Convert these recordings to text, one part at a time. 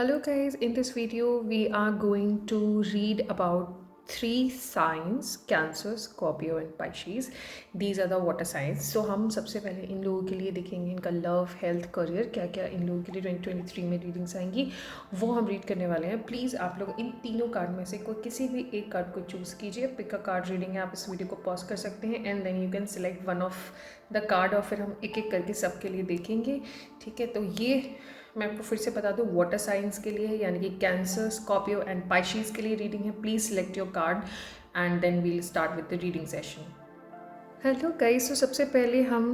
Hello guys, in this video we are going to read about three signs: Cancer, Scorpio and Pisces. These are the water signs. So हम सबसे पहले इन लोगों के लिए देखेंगे इनका लव, हेल्थ, करियर, क्या क्या इन लोगों के लिए 2023 में रीडिंग्स आएंगी वो हम रीड करने वाले हैं. प्लीज़ आप लोग इन तीनों कार्ड में से कोई किसी भी एक कार्ड को चूज़ कीजिए. पिक अ कार्ड रीडिंग है, आप इस वीडियो को पॉज कर सकते हैं and then you can select one of the card और फिर हम एक एक करके सबके लिए देखेंगे. ठीक है, तो ये मैं आपको फिर से बता दूं वाटर साइंस के लिए है, यानी कि कैंसर, स्कॉर्पियो एंड पाइशीज के लिए रीडिंग है. Please select your card and then we'll start with the reading session. Hello guys, तो सबसे पहले हम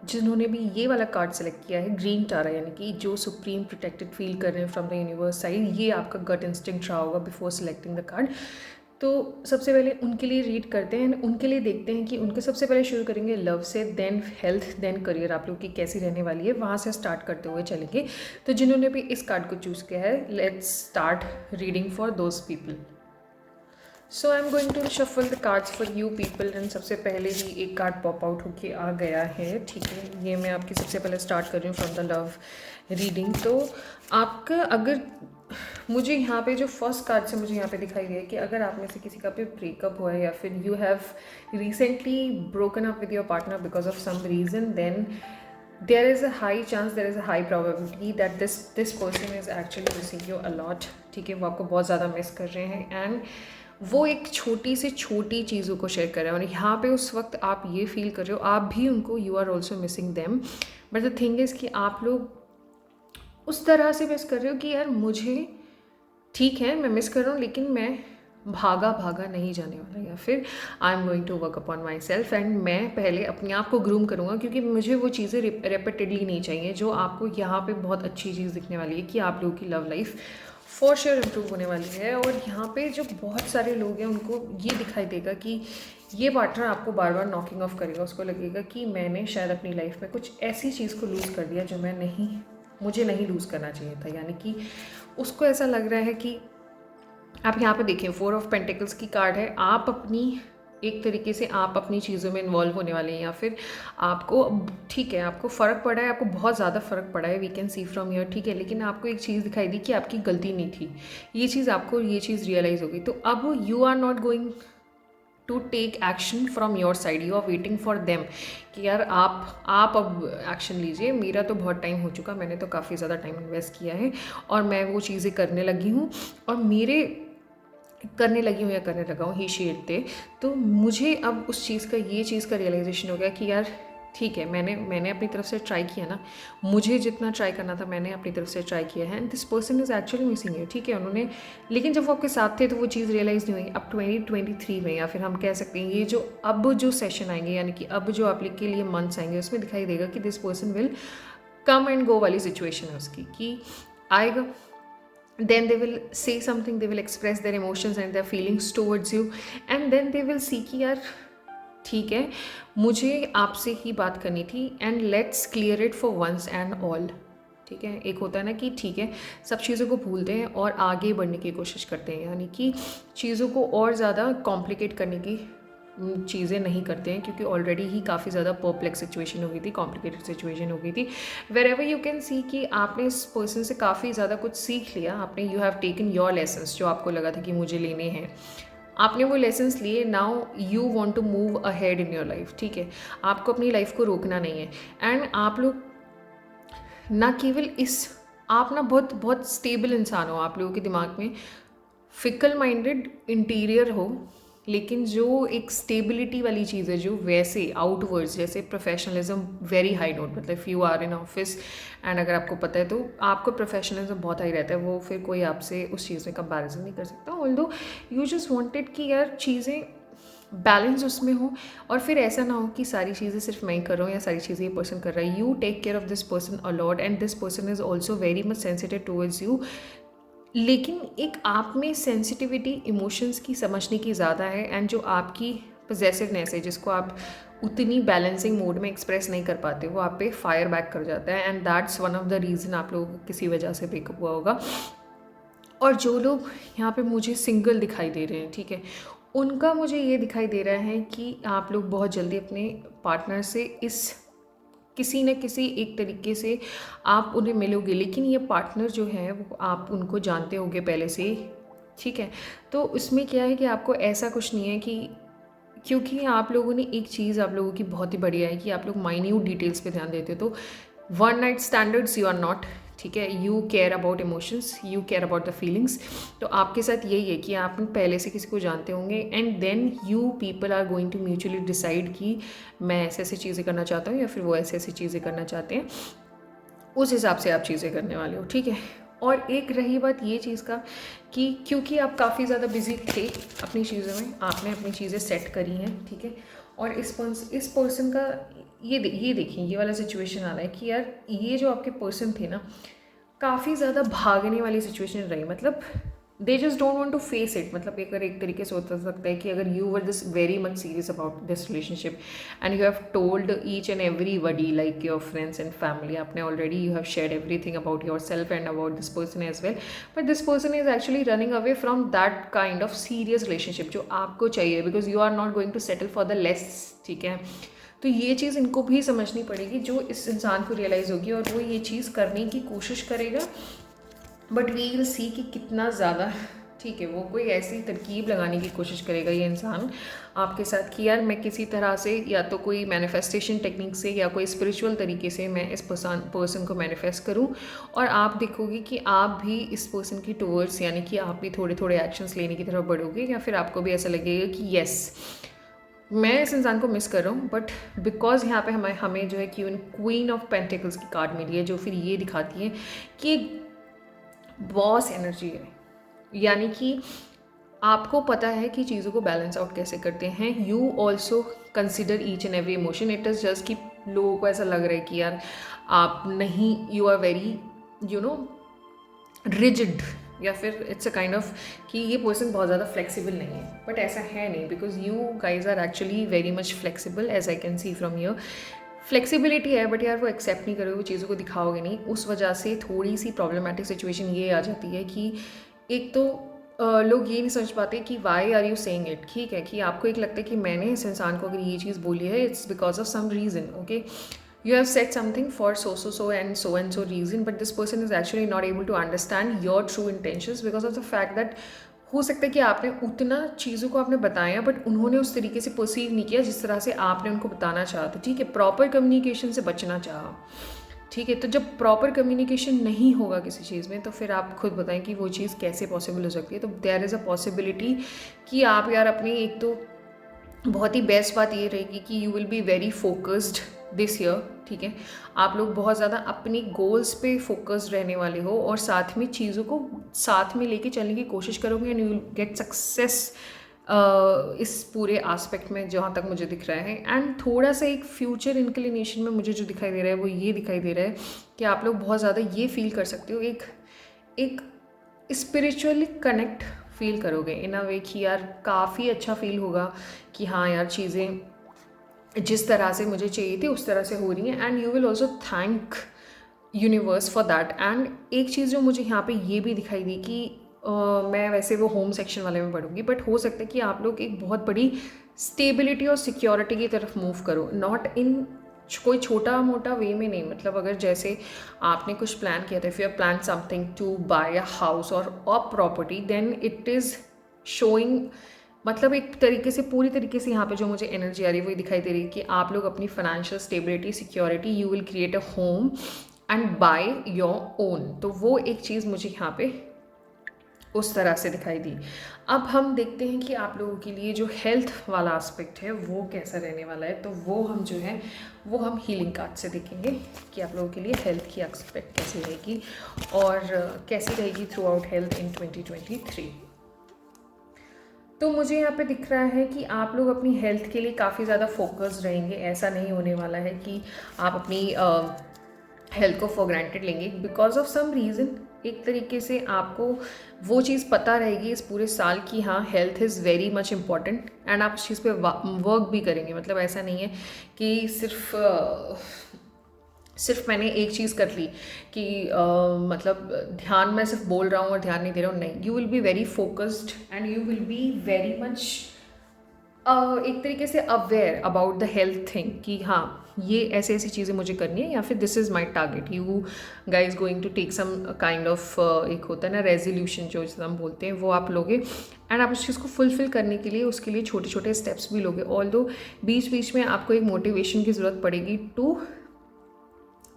जिन्होंने भी ये वाला कार्ड सेलेक्ट किया है ग्रीन टारा, यानी कि जो सुप्रीम प्रोटेक्टेड फील कर रहे हैं फ्रॉम द यूनिवर्स साइड, ये आपका गट इंस्टिंक्ट रहा होगा बिफोर सेलेक्टिंग द कार्ड. तो सबसे पहले उनके लिए रीड करते हैं, उनके लिए देखते हैं कि उनके सबसे पहले शुरू करेंगे लव से, देन हेल्थ, देन करियर आप लोग की कैसी रहने वाली है, वहाँ से स्टार्ट करते हुए चलेंगे. तो जिन्होंने भी इस कार्ड को चूज़ किया है, let's start reading for those people. So I am going to shuffle the cards for you people and सबसे पहले ही एक कार्ड पॉप आउट होके आ गया है. ठीक है, ये मैं आपकी सबसे पहले स्टार्ट कर रही हूँ फ्रॉम द लव रीडिंग. तो आपका अगर मुझे यहाँ पे जो फर्स्ट कार्ड से मुझे यहाँ पे दिखाई दिया है कि अगर आप में से किसी का भी ब्रेकअप हुआ है या फिर you have recently broken up with your partner because of some reason, then there is a high chance, there is a high probability that this person is actually missing you a lot. ठीक है, वो आपको बहुत ज़्यादा miss कर रहे हैं and वो एक छोटी से छोटी चीज़ों को शेयर कर रहे हैं और यहाँ पे उस वक्त आप ये फील कर रहे हो आप भी उनको, you are also missing them. But the thing is कि आप लोग उस तरह से मिस कर रहे हो कि यार मुझे ठीक है मैं मिस कर रहा हूँ लेकिन मैं भागा भागा नहीं जाने वाला, या फिर I am going to work upon myself and मैं पहले अपने आप को ग्रूम करूँगा क्योंकि मुझे वो चीज़ें रेपिटेडली नहीं चाहिए. जो आपको यहाँ पे बहुत अच्छी चीज़ दिखने वाली है कि आप लोगों की love life for sure improve होने वाली है. और यहाँ पे जो बहुत सारे लोग हैं उनको ये दिखाई देगा कि ये पार्टनर आपको बार बार नॉकिंग ऑफ करेगा. उसको लगेगा कि मैंने शायद अपनी लाइफ में कुछ ऐसी चीज़ को लूज़ कर दिया जो मुझे नहीं लूज़ करना चाहिए था. यानी कि उसको ऐसा लग रहा है कि आप यहाँ पे देखें 4 ऑफ पेंटिकल्स की कार्ड है. आप अपनी एक तरीके से आप अपनी चीज़ों में इन्वॉल्व होने वाले हैं या फिर आपको ठीक है आपको फ़र्क पड़ा है, आपको बहुत ज़्यादा फ़र्क पड़ा है, we can see from here. ठीक है, लेकिन आपको एक चीज़ दिखाई दी कि आपकी गलती नहीं थी. ये चीज़ रियलाइज़ होगी. तो अब you are not going to take action from your side, you are waiting for them कि यार आप अब एक्शन लीजिए. मेरा तो बहुत टाइम हो चुका, मैंने तो काफ़ी ज़्यादा टाइम इन्वेस्ट किया है और मैं वो चीज़ें करने लगी हूँ और करने लगा हूँ ही शेयर थे. तो मुझे अब उस चीज़ का रियलाइजेशन हो गया कि यार ठीक है, मैंने अपनी तरफ से ट्राई किया ना, मुझे जितना ट्राई करना था मैंने अपनी तरफ से ट्राई किया है and this person is actually missing you. ठीक है, उन्होंने, लेकिन जब वो आपके साथ थे तो वो चीज़ रियलाइज़ नहीं हुई. अब 2023 में, या फिर हम कह सकते हैं ये जो सेशन आएंगे, यानी कि अब जो आप के लिए मंथ्स आएंगे, उसमें दिखाई देगा कि this person will come and go वाली सिचुएशन है उसकी कि आएगा. Then they will say something, they will express their emotions and their feelings towards you and then they will see कि यार ठीक है मुझे आपसे ही बात करनी थी and let's clear it for once and all. ठीक है, एक होता है ना कि ठीक है सब चीज़ों को भूलते हैं और आगे बढ़ने की कोशिश करते हैं, यानी कि चीज़ों को और ज़्यादा कॉम्प्लिकेट करने की चीज़ें नहीं करते हैं क्योंकि ऑलरेडी ही काफ़ी ज़्यादा परप्लेक्स सिचुएशन हो गई थी, कॉम्प्लिकेटेड सिचुएशन हो गई थी. Wherever you can see कि आपने इस पर्सन से काफ़ी ज़्यादा कुछ सीख लिया, आपने you have taken your lessons जो आपको लगा था कि मुझे लेने हैं, आपने वो लेसन्स लिए. Now you want to move ahead in your life. ठीक है, आपको अपनी लाइफ को रोकना नहीं है एंड आप लोग ना केवल आप ना बहुत बहुत स्टेबल इंसान हो, आप लोगों के दिमाग में फिकल माइंडेड इंटीरियर हो, लेकिन जो एक स्टेबिलिटी वाली चीज़ है जो वैसे आउटवर्ड्स जैसे प्रोफेशनलिज्म वेरी हाई नोट, मतलब if you are in office and अगर आपको पता है तो आपका प्रोफेशनलिज्म बहुत हाई रहता है, वो फिर कोई आपसे उस चीज़ में कंपैरिजन नहीं कर सकता. ऑल्दो यू जस्ट वांटेड कि यार चीज़ें बैलेंस उसमें हो और फिर ऐसा ना हो कि सारी चीज़ें सिर्फ मैं ही कर रहा हूँ या सारी चीज़ें ये पर्सन कर रहा है. You take care of this person a lot and this person is also very much sensitive towards you. लेकिन एक आप में सेंसिटिविटी इमोशंस की समझने की ज़्यादा है एंड जो आपकी पोजेसिवनेस है जिसको आप उतनी बैलेंसिंग मोड में एक्सप्रेस नहीं कर पाते, वो आप पे फायर बैक कर जाता है and that's one of the reason आप लोगों को किसी वजह से ब्रेकअप हुआ होगा. और जो लोग यहाँ पे मुझे सिंगल दिखाई दे रहे हैं, ठीक है, उनका मुझे ये दिखाई दे रहा है कि आप लोग बहुत जल्दी अपने पार्टनर से इस किसी न किसी एक तरीके से आप उन्हें मिलोगे, लेकिन ये पार्टनर जो है वो आप उनको जानते होगे पहले से ही, ठीक है। तो उसमें क्या है कि आपको ऐसा कुछ नहीं है कि, क्योंकि आप लोगों ने एक चीज़ आप लोगों की बहुत ही बढ़िया है कि आप लोग माइन्यूट डिटेल्स पे ध्यान देते हो। तो one night standards you are not, ठीक है। You care about emotions, you care about the feelings. तो आपके साथ यही है कि आप पहले से किसी को जानते होंगे and then you people are going to mutually decide कि मैं ऐसे ऐसी चीज़ें करना चाहता हूँ या फिर वो ऐसे ऐसी चीज़ें करना चाहते हैं, उस हिसाब से आप चीज़ें करने वाले हो, ठीक है। और एक रही बात ये चीज़ का कि क्योंकि आप काफ़ी ज़्यादा बिजी थे अपनी चीज़ों में, आपने अपनी चीज़ें सेट करी हैं, ठीक है। और इस पर्सन का ये देखिए ये वाला सिचुएशन आ रहा है कि यार ये जो आपके पर्सन थे ना, काफ़ी ज़्यादा भागने वाली सिचुएशन रही, मतलब they just don't want to face it. मतलब अगर एक तरीके से होता सकता है कि अगर you were this very much serious about this relationship and you have told each and everybody like your friends and family, आपने already you have shared everything about your self and about this person as well, but this person is actually running away from that kind of serious relationship जो आपको चाहिए, because you are not going to settle for the less, ठीक है। तो ये चीज़ इनको भी समझनी पड़ेगी, जो इस इंसान को रियलाइज़ होगी और वो ये चीज़ करने की कोशिश करेगा, बट वी विल सी कि कितना ज़्यादा, ठीक है, वो कोई ऐसी तरकीब लगाने की कोशिश करेगा ये इंसान आपके साथ कि यार मैं किसी तरह से या तो कोई मैनिफेस्टेशन टेक्निक से या कोई स्पिरिचुअल तरीके से मैं इस पर्सन को मैनिफेस्ट करूं, और आप देखोगे कि आप भी इस पर्सन की टूवर्ड्स, यानी कि आप भी थोड़े थोड़े एक्शंस लेने की तरफ बढ़ोगे, या फिर आपको भी ऐसा लगेगा कि येस मैं इस इंसान को मिस कर रहा हूँ, बट बिकॉज यहाँ पे हमें जो है क्वीन ऑफ पेंटिकल्स की कार्ड मिली है, जो फिर ये दिखाती है कि बॉस एनर्जी है, यानी कि आपको पता है कि चीज़ों को बैलेंस आउट कैसे करते हैं। You also consider each and every emotion, it is just कि लोगों को ऐसा लग रहा है कि यार आप नहीं, यू आर वेरी रिजिड, या फिर इट्स अ काइंड ऑफ कि ये पर्सन बहुत ज़्यादा फ्लेक्सिबल नहीं है, बट ऐसा है नहीं, because you guys are actually very much flexible as I can see from your flexibility है, बट यार वो एक्सेप्ट नहीं करोगे, वो चीज़ों को दिखाओगे नहीं, उस वजह से थोड़ी सी प्रॉब्लमेटिक सिचुएशन ये आ जाती है कि एक तो लोग ये नहीं समझ पाते कि why are you saying it, ठीक है, कि आपको एक लगता है कि मैंने इस इंसान को अगर ये चीज़ बोली है it's because of some reason, okay, you have said something for so and so reason, but this person is actually not able to understand your true intentions because of the fact that हो सकता है कि आपने उतना चीज़ों को आपने बताया बट उन्होंने उस तरीके से परसीव नहीं किया जिस तरह से आपने उनको बताना चाहा, तो ठीक है, प्रॉपर कम्युनिकेशन से बचना चाहा, ठीक है। तो जब प्रॉपर कम्युनिकेशन नहीं होगा किसी चीज़ में, तो फिर आप खुद बताएं कि वो चीज़ कैसे पॉसिबल हो सकती है। तो देयर इज़ अ पॉसिबिलिटी कि आप यार अपनी, एक तो बहुत ही बेस्ट बात ये रहेगी कि you will be very focused this year, ठीक है, आप लोग बहुत ज़्यादा अपनी गोल्स पे फोकस्ड रहने वाले हो और साथ में चीज़ों को साथ में लेके चलने की कोशिश करोगे and you will get success इस पूरे आस्पेक्ट में जहाँ तक मुझे दिख रहा है। एंड थोड़ा सा एक फ्यूचर इंक्लिनेशन में मुझे जो दिखाई दे रहा है वो ये दिखाई दे रहा है कि आप लोग बहुत ज़्यादा ये फील कर सकते हो, एक स्पिरिचुअली कनेक्ट फील करोगे इन अ वे कि यार काफ़ी अच्छा फील होगा कि हाँ यार चीज़ें जिस तरह से मुझे चाहिए थी उस तरह से हो रही हैं, and you will also thank universe for that. And एक चीज़ जो मुझे यहाँ पे ये भी दिखाई दी कि मैं वैसे वो होम सेक्शन वाले में पढ़ूंगी, बट हो सकता है कि आप लोग एक बहुत बड़ी स्टेबिलिटी और सिक्योरिटी की तरफ मूव करो, नॉट इन कोई छोटा मोटा वे में नहीं, मतलब अगर जैसे आपने कुछ प्लान किया था, if you have plan something to buy a house और a property, then it is showing, मतलब एक तरीके से पूरी तरीके से यहाँ पे जो मुझे एनर्जी आ रही है वो दिखाई दे रही है कि आप लोग अपनी financial stability, security, you will create a home and by your own, तो वो एक चीज़ मुझे यहाँ पे उस तरह से दिखाई दी। अब हम देखते हैं कि आप लोगों के लिए जो हेल्थ वाला एस्पेक्ट है वो कैसा रहने वाला है, तो वो हम जो है वो हम हीलिंग कार्ड से देखेंगे कि आप लोगों के लिए हेल्थ की एस्पेक्ट कैसी रहेगी और कैसी रहेगी थ्रू आउट हेल्थ इन 2023। तो मुझे यहाँ पे दिख रहा है कि आप लोग अपनी हेल्थ के लिए काफ़ी ज़्यादा फोकस्ड रहेंगे, ऐसा नहीं होने वाला है कि आप अपनी हेल्थ को फॉर ग्रांटेड लेंगे, बिकॉज ऑफ सम रीज़न एक तरीके से आपको वो चीज़ पता रहेगी इस पूरे साल कि हाँ health is very much important, and आप उस चीज़ पे वर्क भी करेंगे। मतलब ऐसा नहीं है कि सिर्फ मैंने एक चीज़ कर ली कि मतलब ध्यान मैं सिर्फ बोल रहा हूँ और ध्यान नहीं दे रहा हूँ, नहीं, you will be very focused and you will be very much एक तरीके से aware about the health thing कि हाँ ये ऐसे ऐसी चीज़ें मुझे करनी है, या फिर this is my target. You guys going to take some kind of, एक होता है ना रेजोल्यूशन जो जिसे हम बोलते हैं, वो आप लोगे एंड आप उस चीज़ को फुलफिल करने के लिए उसके लिए छोटे छोटे स्टेप्स भी लोगे। ऑल्दो बीच बीच में आपको एक मोटिवेशन की ज़रूरत पड़ेगी to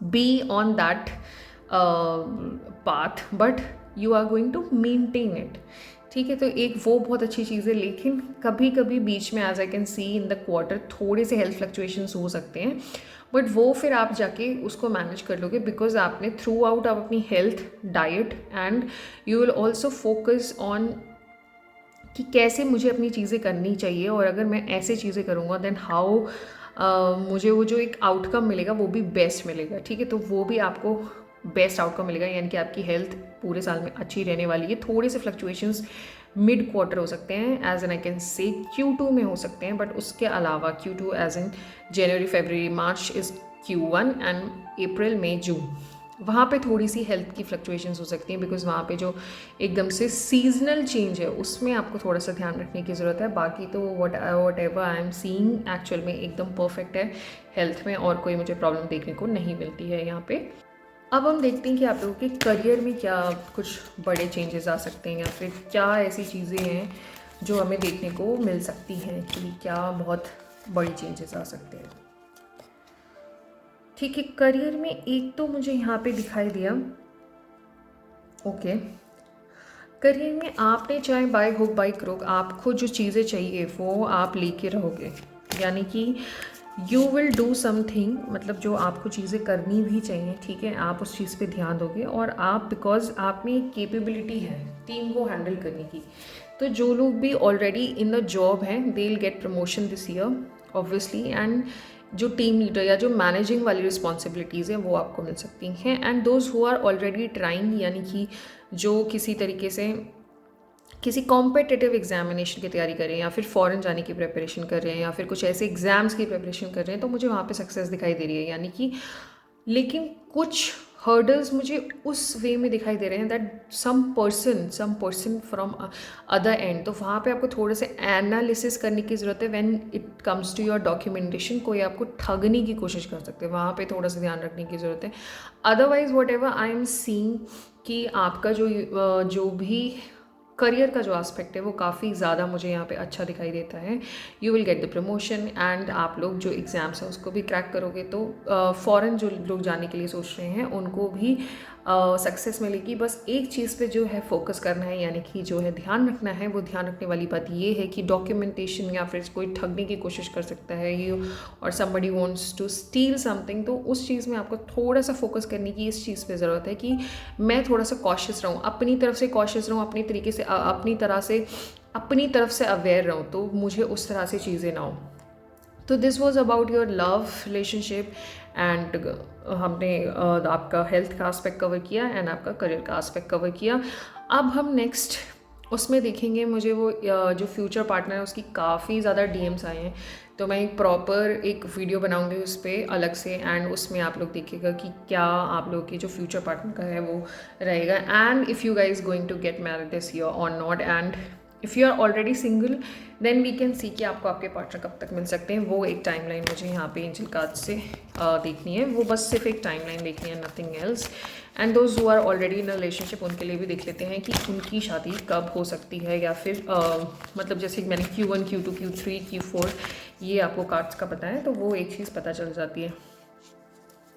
be on that path, but you are going to maintain it. ठीक है, तो एक वो बहुत अच्छी चीज़ है, लेकिन कभी कभी बीच में as I can see in the quarter थोड़े से हेल्थ फ्लक्चुएशंस हो सकते हैं, बट वो फिर आप जाके उसको मैनेज कर लोगे बिकॉज आपने थ्रू आउट आप अपनी health, diet and you will also focus on कि कैसे मुझे अपनी चीज़ें करनी चाहिए, और अगर मैं ऐसे चीज़ें करूँगा देन हाउ मुझे वो जो एक आउटकम मिलेगा वो भी बेस्ट मिलेगा। ठीक है, तो वो भी आपको बेस्ट आउटकम मिलेगा, यानी कि आपकी हेल्थ पूरे साल में अच्छी रहने वाली है। थोड़े से फ्लक्चुएशंस मिड क्वार्टर हो सकते हैं, एज एन आई कैन से Q2 में हो सकते हैं, बट उसके अलावा Q2 as in January, February, March is Q1 and April, May, June, वहाँ पे थोड़ी सी हेल्थ की फ्लक्चुएशंस हो सकती हैं बिकॉज वहाँ पे जो एकदम से सीजनल चेंज है उसमें आपको थोड़ा सा ध्यान रखने की ज़रूरत है। बाकी तो what ever I am seeing actual में एकदम परफेक्ट है हेल्थ में, और कोई मुझे प्रॉब्लम देखने को नहीं मिलती है यहाँ पे। अब हम देखते हैं कि आप लोगों के करियर में क्या कुछ बड़े चेंजेस आ सकते हैं, या फिर क्या ऐसी चीज़ें हैं जो हमें देखने को मिल सकती हैं कि क्या बहुत बड़ी चेंजेस आ सकते हैं। ठीक है, करियर में एक तो मुझे यहाँ पे दिखाई दिया, ओके, करियर में आपने चाहे बाय हुक बाय क्रुक आपको जो चीज़ें चाहिए वो आप लेके रहोगे, यानी कि यू विल डू समथिंग, मतलब जो आपको चीज़ें करनी भी चाहिए, ठीक है, आप उस चीज़ पे ध्यान दोगे, और आप बिकॉज आप में एक कैपेबिलिटी है टीम को हैंडल करने की, तो जो लोग भी ऑलरेडी इन द जॉब हैं they will get promotion this year obviously, and जो टीम लीडर या जो मैनेजिंग वाली रिस्पॉन्सिबिलिटीज़ हैं वो आपको मिल सकती हैं। And those who are already trying, यानी कि जो किसी तरीके से किसी कॉम्पिटिटिव एग्जामिनेशन की तैयारी कर रहे हैं, या फिर फॉरेन जाने की प्रिपरेशन कर रहे हैं, या फिर कुछ ऐसे एग्ज़ाम्स की प्रिपरेशन कर रहे हैं, तो मुझे वहाँ पे सक्सेस दिखाई दे रही है, यानी कि लेकिन कुछ हर्डल्स मुझे उस वे में दिखाई दे रहे हैं that some person from other end, तो वहाँ पे आपको थोड़े से एनालिसिस करने की ज़रूरत है when it comes to your documentation. कोई आपको ठगने की कोशिश कर सकते हैं, वहाँ पे थोड़ा सा ध्यान रखने की ज़रूरत है। Otherwise what ever I am seeing कि आपका जो भी करियर का जो एस्पेक्ट है वो काफ़ी ज़्यादा मुझे यहाँ पे अच्छा दिखाई देता है। You will get the promotion, and आप लोग जो एग्ज़ाम्स हैं उसको भी क्रैक करोगे, तो फॉरेन जो लोग जाने के लिए सोच रहे हैं उनको भी सक्सेस मिलेगी। बस एक चीज़ पे जो है फोकस करना है, यानी कि जो है ध्यान रखना है, वो ध्यान रखने वाली बात ये है कि डॉक्यूमेंटेशन या फिर कोई ठगने की कोशिश कर सकता है यू, और somebody wants to steal something, तो उस चीज़ में आपको थोड़ा सा फोकस करने की इस चीज़ पे ज़रूरत है कि मैं थोड़ा सा कॉशियस रहूँ, अपनी तरफ से कॉशियस रहूँ, अपनी तरीके से अपनी तरफ से अवेयर रहूँ, तो मुझे उस तरह से चीज़ें ना हो। तो this was about your love relationship, and हमने आपका हेल्थ का एस्पेक्ट कवर किया एंड आपका करियर का एस्पेक्ट कवर किया। अब हम नेक्स्ट उसमें देखेंगे, मुझे वो जो फ्यूचर पार्टनर है उसकी काफ़ी ज़्यादा DMs आए हैं, तो मैं एक प्रॉपर एक वीडियो बनाऊंगी उस पर अलग से, एंड उसमें आप लोग देखिएगा कि क्या आप लोग की जो फ्यूचर पार्टनर का है वो रहेगा, and if you guys going to get married this year और not, and if you are already single then we can see कि आपको आपके पार्टनर कब तक मिल सकते हैं। वो एक टाइमलाइन मुझे यहाँ पे एंजल कार्ड से देखनी है, वो बस सिर्फ एक टाइमलाइन देखनी है, nothing else. And those who are already in relationship उनके लिए भी देख लेते हैं कि उनकी शादी कब हो सकती है, या फिर मतलब जैसे मैंने Q1, Q2, Q3, Q4 ये आपको कार्ड्स का पता है, तो वो एक चीज़ पता चल जाती है।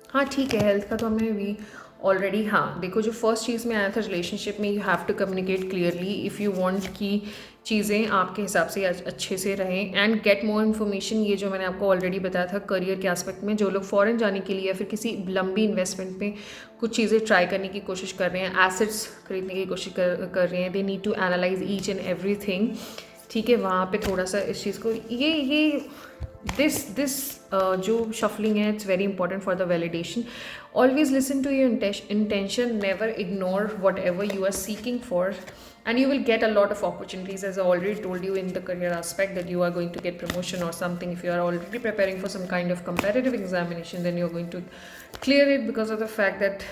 हाँ ठीक है, हेल्थ का तो हमने भी ऑलरेडी, हाँ देखो जो फर्स्ट चीज़ में आया था रिलेशनशिप में, you have to communicate clearly if you want कि चीज़ें आपके हिसाब से अच्छे से रहें, एंड गेट मोर इन्फॉर्मेशन। ये जो मैंने आपको ऑलरेडी बताया था करियर के एस्पेक्ट में, जो लोग फॉरेन जाने के लिए या फिर किसी लंबी इन्वेस्टमेंट में कुछ चीज़ें ट्राई करने की कोशिश कर रहे हैं, एसेट्स खरीदने की कोशिश कर रहे हैं, they need to analyse each and everything. ठीक है, वहाँ पे थोड़ा सा इस चीज़ को ये दिस जो शफलिंग है it's very important for the validation. Always listen to your intention, never ignore whatever you are seeking for, and you will get a lot of opportunities, as I already told you in the career aspect, that you are going to get promotion or something. If you are already preparing for some kind of competitive examination, then you're going to clear it, because of the fact that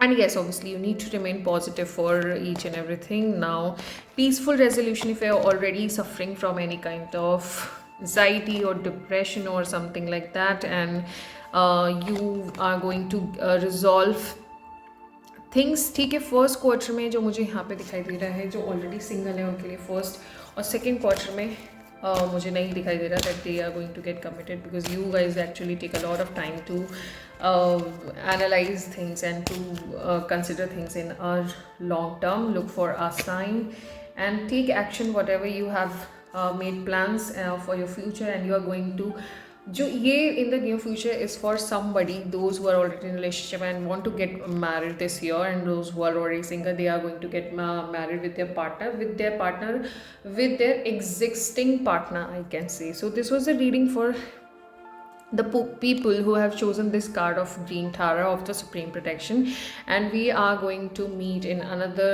And yes, obviously, you need to remain positive for each and everything. Now, peaceful resolution if you're already suffering from any kind of anxiety or depression or something like that, and you are going to resolve things, ठीक है। First quarter में जो मुझे यहाँ पे दिखाई दे रहा है, जो ऑलरेडी सिंगल है उनके लिए फर्स्ट और सेकेंड क्वार्टर में मुझे नहीं दिखाई दे रहा that they are going to get committed, because you guys actually take a lot of time to analyze things and to consider things in a long term. Look for a sign and take action whatever you have made plans for your future, and you are going to जो ये in the near future is for somebody, those who are already in a relationship and want to get married this year, and those who are already single, they are going to get married with their partner, with their existing partner, I can say. So this was a reading for the people who have chosen this card of Green Tara of the Supreme Protection, and we are going to meet in another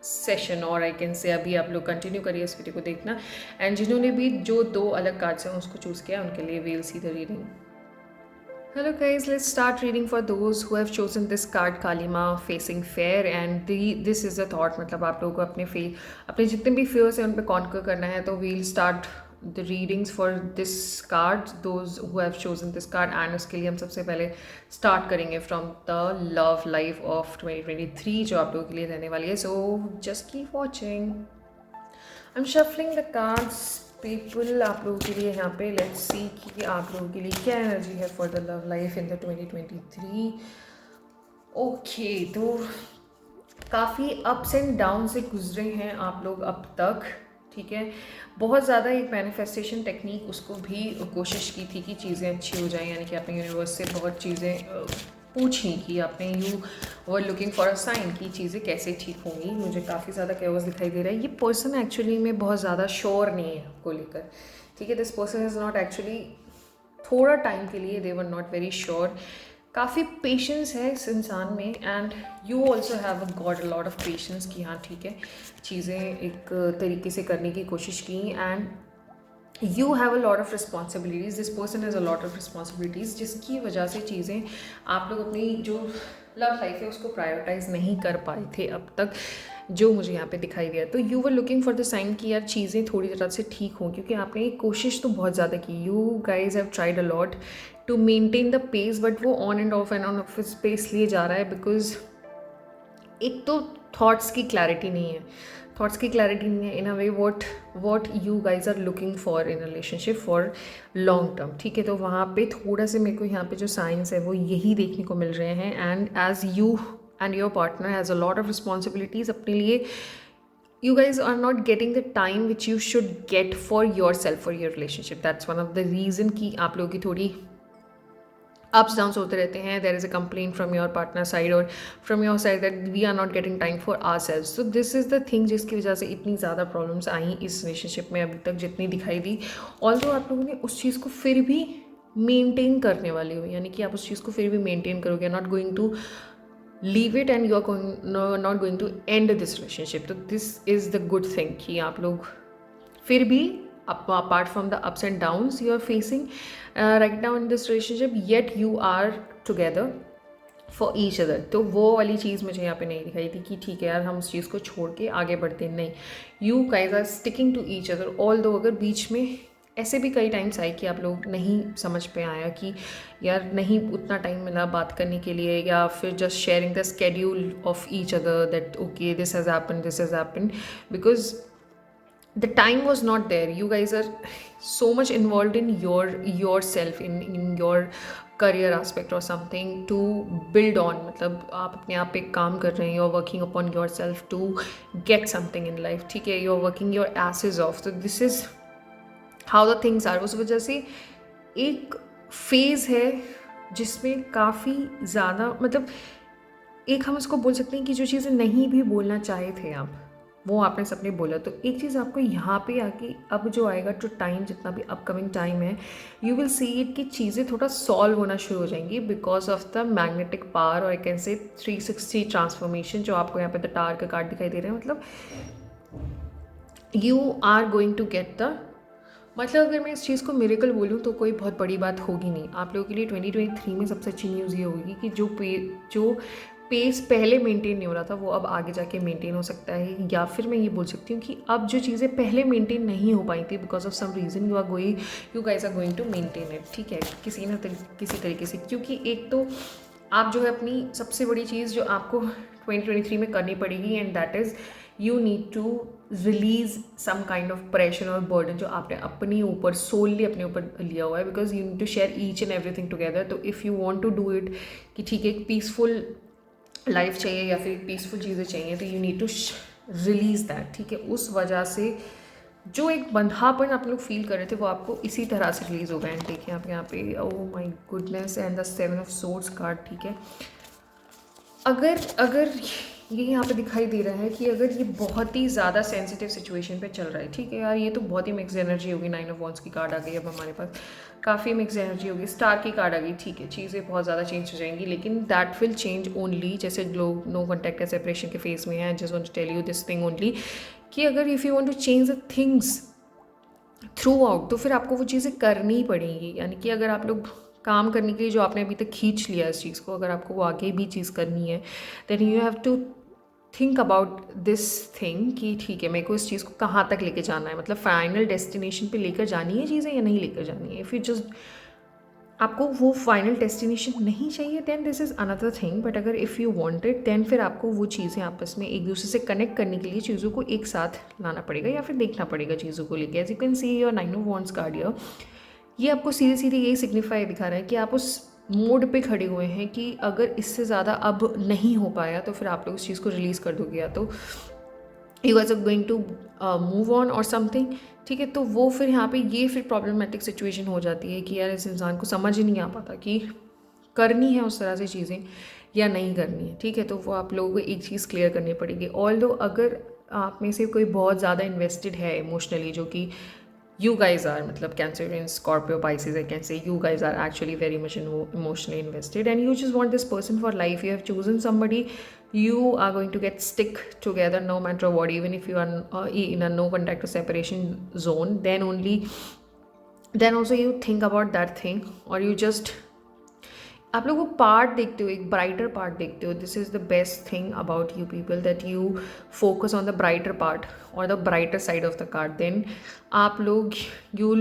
session, और I can से अभी आप लोग continue करिए इस video को देखना, and जिन्होंने भी जो दो अलग कार्ड्स हैं उसको चूज़ किया उनके लिए we will see the reading. Hello guys, let's start reading for those who have chosen this card काली माँ facing fear, and this is the thought, मतलब आप लोगों को अपने जितने भी fears हैं उन पे conquer करना है. तो we'll start the readings for this card, those who have chosen this card, and उसके लिए हम सबसे पहले start करेंगे from the love life of 2023 जो आप लोगों के लिए रहने वाली है. So just keep watching. I'm shuffling the cards. People, आप लोगों के लिए यहाँ पे let's see कि आप लोगों के लिए क्या एनर्जी है for the love life in the 2023. Okay, तो काफ़ी अप्स एंड डाउन से गुजरे हैं आप लोग अब तक, ठीक है. बहुत ज़्यादा एक मैनिफेस्टेशन टेक्निक उसको भी कोशिश की थी कि चीज़ें अच्छी हो जाएं, यानी कि आपने यूनिवर्स से बहुत चीज़ें पूछी कि आपने you were looking for a sign कि चीज़ें कैसे ठीक होंगी. मुझे काफ़ी ज़्यादा कैओस दिखाई दे रहा है. ये पर्सन एक्चुअली में बहुत ज़्यादा श्योर नहीं है आपको लेकर, ठीक है. This person is not actually, थोड़ा टाइम के लिए दे वर नॉट वेरी श्योर. काफ़ी पेशेंस है इस इंसान में, and you also have got a lot of patience कि हाँ ठीक है चीज़ें एक तरीके से करने की कोशिश की, and you have a lot of responsibilities. This person has a lot of responsibilities जिसकी वजह से चीज़ें आप लोग अपनी जो लव लाइफ है उसको प्रायोरिटाइज नहीं कर पाए थे अब तक, जो मुझे यहाँ पे दिखाई दिया. तो you were looking for the sign कि यार चीज़ें थोड़ी तरह से ठीक हों, क्योंकि आपने एक कोशिश तो बहुत ज़्यादा की. You guys have tried a lot to maintain the pace, but वो ऑन एंड ऑफ स्पेस लिए जा रहा है, बिकॉज एक तो थॉट्स की क्लैरिटी नहीं है. थॉट्स की क्लैरिटी नहीं है in a way what you guys are looking for in relationship for long term, ठीक है. तो वहाँ पे थोड़ा से मेरे को यहाँ पे जो साइंस है वो यही देखने को मिल रहे हैं, and as you and your partner has a lot of responsibilities अपने लिए, you guys are not getting the time which you should get for yourself, for your relationship. That's one of the reason कि आप लोगों की थोड़ी ups downs होते रहते हैं. There is a complaint from your partner side or from your side that we are not getting time for ourselves. So this is the thing जिसकी वजह से इतनी ज़्यादा प्रॉब्लम्स आई इस रिलेशनशिप में अभी तक जितनी दिखाई दी. ऑल्दो आप लोगों ने उस चीज़ को फिर भी मेनटेन करने वाले हो, यानी कि आप उस चीज़ को फिर भी मेनटेन करोगे, not going to leave it, and you are not going to end this relationship. तो this is the good thing कि आप लोग फिर भी apart from the ups and downs you are facing right now in this relationship, yet you are together for each other. तो वो वाली चीज़ मुझे यहाँ पे नहीं दिखाई थी कि ठीक है यार हम उस चीज़ को छोड़ के आगे बढ़ते हैं. नहीं, you guys are sticking to each other. although अगर बीच में ऐसे भी कई टाइम्स आए कि आप लोग नहीं समझ पे आया कि यार नहीं उतना टाइम मिला बात करने के लिए, या फिर just sharing the schedule of each other that okay this has happen, because the time was not there. You guys are so much involved in yourself, in your career aspect or something to build on. मतलब आप अपने आप पे काम कर रहे हैं, you're working upon yourself to get something in life, ठीक है. you're working your asses off. so this is how the things are. उस वजह से एक फेज़ है जिसमें काफ़ी ज़्यादा, मतलब एक हम इसको बोल सकते हैं कि जो चीज़ें नहीं भी बोलना चाहे थे आप, वो आपने सबने बोला. तो एक चीज़ आपको यहाँ पे आके अब जो आएगा जो टाइम, जितना भी अपकमिंग टाइम है, यू विल सी इट कि चीज़ें थोड़ा सॉल्व होना शुरू हो जाएंगी because of the magnetic power, और आई कैन से 360 ट्रांसफॉर्मेशन जो आपको यहाँ पे द टावर का कार्ड दिखाई दे रहा है. मतलब you are going to get the, मतलब अगर मैं इस चीज़ को मिरेकल बोलूँ तो कोई बहुत बड़ी बात होगी नहीं. आप लोगों के लिए 2023 में सबसे अच्छी न्यूज़ ये होगी कि जो पेस पहले मेंटेन नहीं हो रहा था वो अब आगे जाके मेंटेन हो सकता है, या फिर मैं ये बोल सकती हूँ कि अब जो चीज़ें पहले मेंटेन नहीं हो पाई थी because of some reason you guys are going to maintain it, ठीक है, किसी तरीके से। क्योंकि एक तो आप जो है अपनी सबसे बड़ी चीज़ जो आपको 2023 में करनी पड़ेगी, and that is you need to release some kind of pressure और बर्डन जो आपने अपने ऊपर सोलली अपने ऊपर लिया हुआ है, because you need to share each and everything together. तो if you want to do it कि ठीक है एक पीसफुल लाइफ चाहिए या फिर पीसफुल चीज़ें चाहिए, तो you need to release that, ठीक है। उस वजह से जो एक बंधापन आप लोग फील कर रहे थे वो आपको इसी तरह से रिलीज होगा। एंड देखिए आप यहाँ पे, oh my goodness, and the 7 of swords card, ठीक है। अगर अगर ये यहाँ पे दिखाई दे रहा है कि अगर ये बहुत ही ज़्यादा सेंसिटिव सिचुएशन पे चल रहा है, ठीक है यार, ये तो बहुत ही मिक्स एनर्जी होगी। 9 ऑफ वॉन्ड्स की कार्ड आ गई अब हमारे पास, काफ़ी मिक्स एनर्जी होगी। स्टार की कार्ड आ गई, ठीक है, चीज़ें बहुत ज़्यादा चेंज हो जाएंगी, लेकिन दैट विल चेंज ओनली, जैसे लोग नो कॉन्टैक्ट या सेपरेशन के फेज में हैं, just want to tell you this thing only कि अगर if you want to change the things throughout तो फिर आपको वो चीज़ें करनी ही पड़ेंगी। यानी कि अगर आप लोग काम करने के लिए जो आपने अभी तक खींच लिया इस चीज़ को, अगर आपको वो आगे भी चीज़ करनी है, then you have to think about this thing कि ठीक है मेरे को इस चीज़ को कहाँ तक लेके जाना है, मतलब फाइनल डेस्टिनेशन पे लेकर जानी है चीज़ें या नहीं लेकर जानी है। इफ़ यू जस्ट आपको वो फाइनल डेस्टिनेशन नहीं चाहिए then this is another thing, but अगर if you want it then फिर आपको वो चीज़ें आपस में एक दूसरे से कनेक्ट करने के लिए चीज़ों को एक साथ लाना पड़ेगा या फिर देखना पड़ेगा चीज़ों को लेके। As you can see your 9 of wands card here, ये आपको सीधे सीधे यही सिग्निफाई दिखा रहा है कि आप उस मोड पे खड़े हुए हैं कि अगर इससे ज़्यादा अब नहीं हो पाया तो फिर आप लोग उस चीज़ को रिलीज़ कर दोगे, या तो you guys are going to move on और समथिंग, ठीक है। तो वो फिर यहाँ पे ये फिर प्रॉब्लमेटिक सिचुएशन हो जाती है कि यार इस इंसान को समझ ही नहीं आ पाता कि करनी है उस तरह से चीज़ें या नहीं करनी है, ठीक है। तो वो आप लोगों को एक चीज़ क्लियर करनी पड़ेगी। ऑल्दो अगर आप में से कोई बहुत ज़्यादा इन्वेस्टेड है इमोशनली, जो कि you guys are, मतलब Cancerians, Scorpio, Pisces, I can say you guys are actually very much emotionally invested and you just want this person for life. You have chosen somebody, you are going to get stick together no matter what, even if you are in a no contact or separation zone, then also you think about that thing, or you just आप लोग वो part देखते हो, एक brighter part देखते हो। This is the best thing about you people, that you focus on the brighter part और the brighter side of the card. Then आप लोग you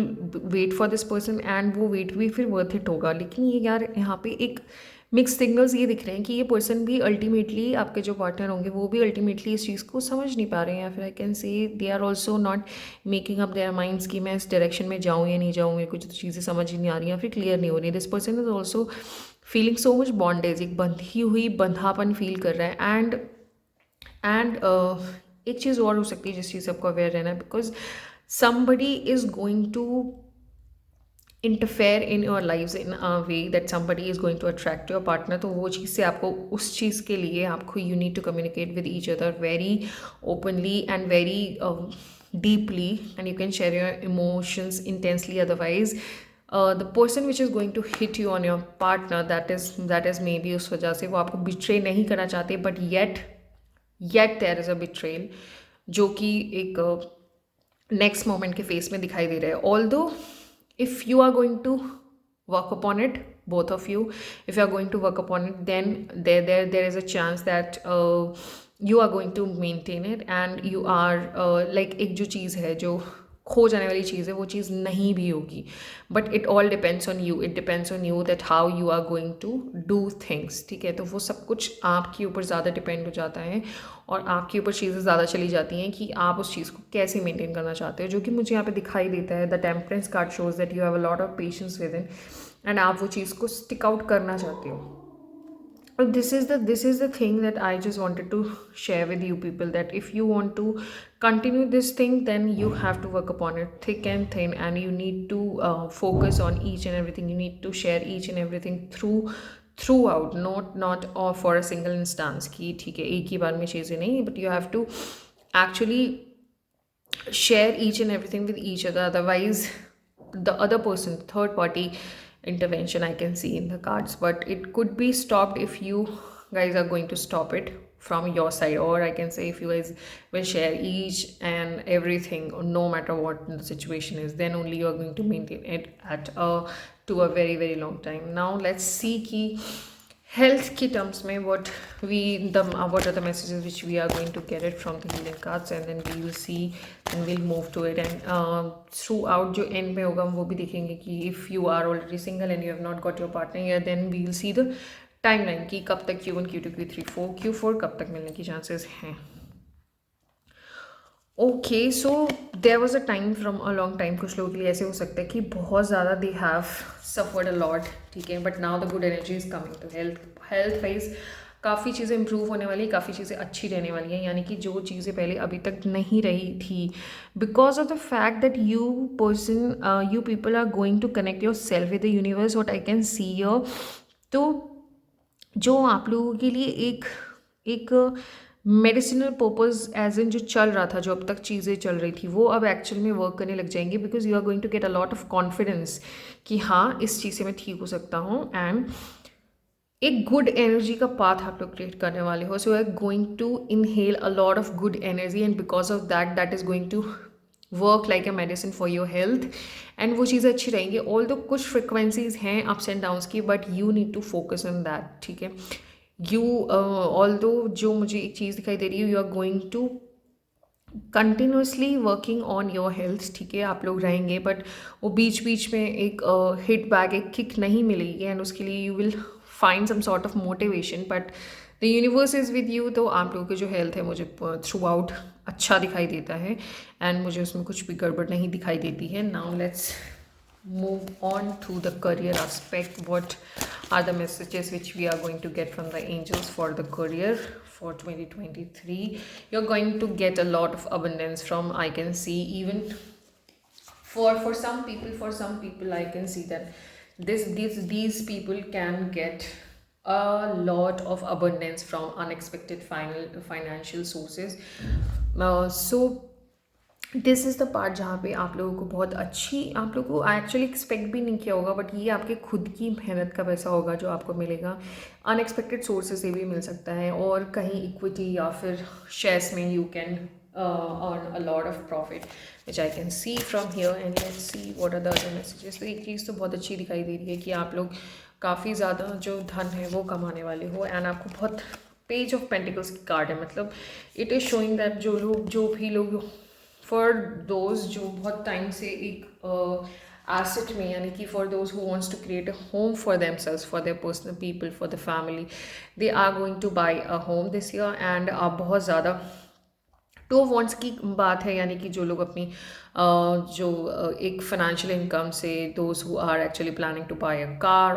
wait for this person and वो wait भी फिर worth it होगा। लेकिन ये यार यहाँ पे एक मिक्स सिग्नल्स ये दिख रहे हैं कि ये पर्सन भी अल्टीमेटली, आपके जो पार्टनर होंगे वो भी अल्टीमेटली इस चीज़ को समझ नहीं पा रहे हैं, या फिर I can say they are also not making up their minds कि मैं इस डायरेक्शन में जाऊँ या नहीं जाऊँ, मेरे को जो चीज़ें समझ ही नहीं आ रही या फिर क्लियर नहीं हो रही। This person is also feeling so much bondage, एक बंधी हुई बंधापन फील कर रहा है। एंड एक चीज़ और हो सकती है जिस चीज़ से आपको अवेयर रहना है, because somebody is going to interfere in your lives in a way that somebody is going to attract your partner। तो वो चीज़ से आपको उस चीज़ के लिए आपको you need to communicate with each other very openly and very deeply, and you can share your emotions intensely, otherwise the person which is going to hit you on your partner, that is maybe उस वजह से वो आपको betray नहीं करना चाहते, but yet there is a betrayal जो कि एक नेक्स्ट मोमेंट के फेस में दिखाई दे रहा है। Although if you are going to work upon it, both of you, if you are going to work upon it, then there is a chance that you are going to maintain it, and you are like एक जो चीज़ है जो खो जाने वाली चीज़ है वो चीज़ नहीं भी होगी, but it all depends on you, it depends on you that how you are going to do things, ठीक है। तो वो सब कुछ आपके ऊपर ज़्यादा डिपेंड हो जाता है और आपके ऊपर चीज़ें ज़्यादा चली जाती हैं कि आप उस चीज़ को कैसे मेंटेन करना चाहते हो, जो कि मुझे यहाँ पे दिखाई देता है। The temperance card shows that you have a lot of patience with in, and आप वो चीज़ को स्टिक आउट करना चाहते हो। This is the thing that I just wanted to share with you people, that if you want to continue this thing, then you have to work upon it thick and thin, and you need to focus on each and everything. You need to share each and everything throughout, not or for a single instance कि ठीक है एक ही बार में चीज़ें नहीं, but you have to actually share each and everything with each other, otherwise the other person, third party intervention I can see in the cards, but it could be stopped if you guys are going to stop it from your side, or I can say if you guys will share each and everything no matter what the situation is, then only you are going to maintain it at to a very very long time. Now let's see ki health की terms में what are the messages which we are going to get it from the healing cards, and then we will see and we'll move to it, and throughout जो end में होगा हम वो भी देखेंगे कि if you are already single and you have not got your partner yet, then we will see the timeline कि कब तक Q1 Q2 Q3 Q4 कब तक मिलने की chances हैं. Okay, so there was a time from a long time, कुछ लोगों के लिए ऐसे हो सकता है कि बहुत ज़्यादा they have suffered a lot, ठीक है, but now the good energy is coming to health wise काफ़ी चीज़ें इंप्रूव होने वाली, काफ़ी चीज़ें अच्छी रहने वाली हैं, यानी कि जो चीज़ें पहले अभी तक नहीं रही थी, because of the fact that you people are going to connect yourself with the universe, what I can see your. तो जो आप लोगों के लिए एक एक मेडिसिनल पर्पज़ एज इन जो चल रहा था, जो अब तक चीज़ें चल रही थी, वो अब एक्चुअल में वर्क करने लग जाएंगे, because you are going to get a lot of confidence कि हाँ इस चीज़ से मैं ठीक हो सकता हूँ, एंड एक गुड एनर्जी का पाथ आप लोग क्रिएट करने वाले हो. So you are going to inhale a lot of good energy, and because of that is going to work like a medicine for your health, एंड वो चीज़ें अच्छी रहेंगी. ऑल दो कुछ फ्रिक्वेंसीज हैं अप्स एंड डाउन्स की, but you need to focus on that, ठीक है. यू ऑल दो जो मुझे एक चीज़ दिखाई दे रही है, you are going to continuously working on your health, ठीक है. आप लोग रहेंगे, बट वो बीच बीच में एक हिट बैक, एक किक नहीं मिलेगी, एंड उसके लिए you will find some sort of motivation, but the universe is with you. तो आप लोगों की जो हेल्थ है मुझे थ्रू आउट अच्छा दिखाई देता है, एंड मुझे उसमें कुछ भी गड़बड़ नहीं दिखाई देती है. Now let's move on to the career aspect. What are the messages which we are going to get from the angels for the career for 2023? You're going to get a lot of abundance from, I can see, even for some people I can see that these people can get a lot of abundance from unexpected financial sources. So this is the part जहाँ पे आप लोगों को बहुत अच्छी, आप लोगों को एक्चुअली एक्सपेक्ट भी नहीं किया होगा, बट ये आपके खुद की मेहनत का पैसा होगा जो आपको मिलेगा. अनएक्सपेक्टेड सोर्सेज से भी मिल सकता है, और कहीं इक्विटी या फिर शेयर्स में you can earn a lot of profit, which I can see from here. And let's see what are the other messages. तो एक चीज़ तो बहुत अच्छी दिखाई दे रही है कि आप लोग काफ़ी ज़्यादा जो धन है वो कमाने वाले हो, एंड आपको बहुत पेज ऑफ पेंटिकल्स की कार्ड है. मतलब इट इज़ शोइंग दैट जो भी लोग फॉर दोज जो बहुत टाइम से एक एसेट में, यानी कि for those who wants to create a home for themselves, for their personal people, for the family, they are going to buy a home this year. And आप बहुत ज़्यादा टू वॉन्ट्स की बात है, यानी कि जो लोग अपनी एक फाइनेंशियल इनकम से, those who are actually planning to buy a car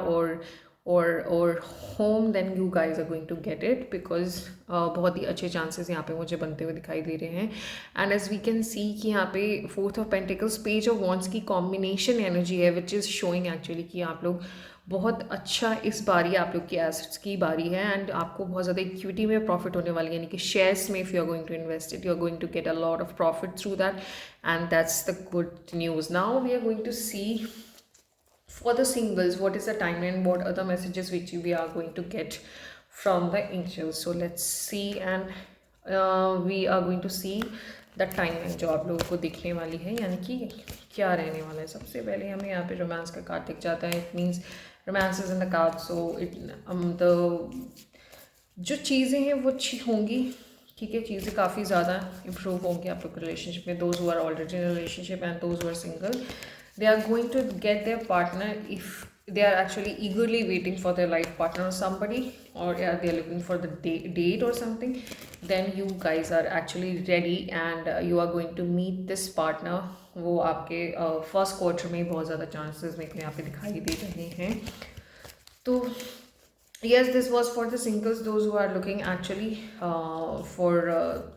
और home, then you guys are going to get it, because बहुत ही अच्छे चांसेस यहाँ पे मुझे बनते हुए दिखाई दे रहे हैं. And as we can see कि यहाँ पे fourth of pentacles, page of wands की कॉम्बिनेशन एनर्जी है, विच इज़ शोइंग एक्चुअली कि आप लोग बहुत अच्छा, इस बारी आप लोग की एसेट्स की बारी है, एंड आपको बहुत ज़्यादा इक्विटी में प्रॉफिट होने वाली है, यानी कि शेयर्स में if you are going to invest it, you are going to get a lot of profit through that, and that's the good news. Now we are going to see for the singles what is the timeline, what are the messages which we are going to get from the angels. So let's see, and we are going to see the timeline जो आप लोगों को दिखने वाली है, यानी कि क्या रहने वाला है. सबसे पहले हमें यहाँ पे रोमांस का कार्ड दिख जाता है. It means romance is in the card, so it the जो चीज़ें हैं वो अच्छी होंगी, ठीक है. चीज़ें काफ़ी ज़्यादा इम्प्रूव होंगी आप लोग के रिलेशनशिप में. Those who are already in relationship and those who are single, they are going to get their partner if they are actually eagerly waiting for their life partner or somebody, or yeah, they are looking for the date or something, then you guys are actually ready, and you are going to meet this partner. वो आपके first quarter में बहुत ज़्यादा chances मेरे को यहाँ पे दिखाई दे रहे हैं. तो yes, this was for the singles, those who are looking actually for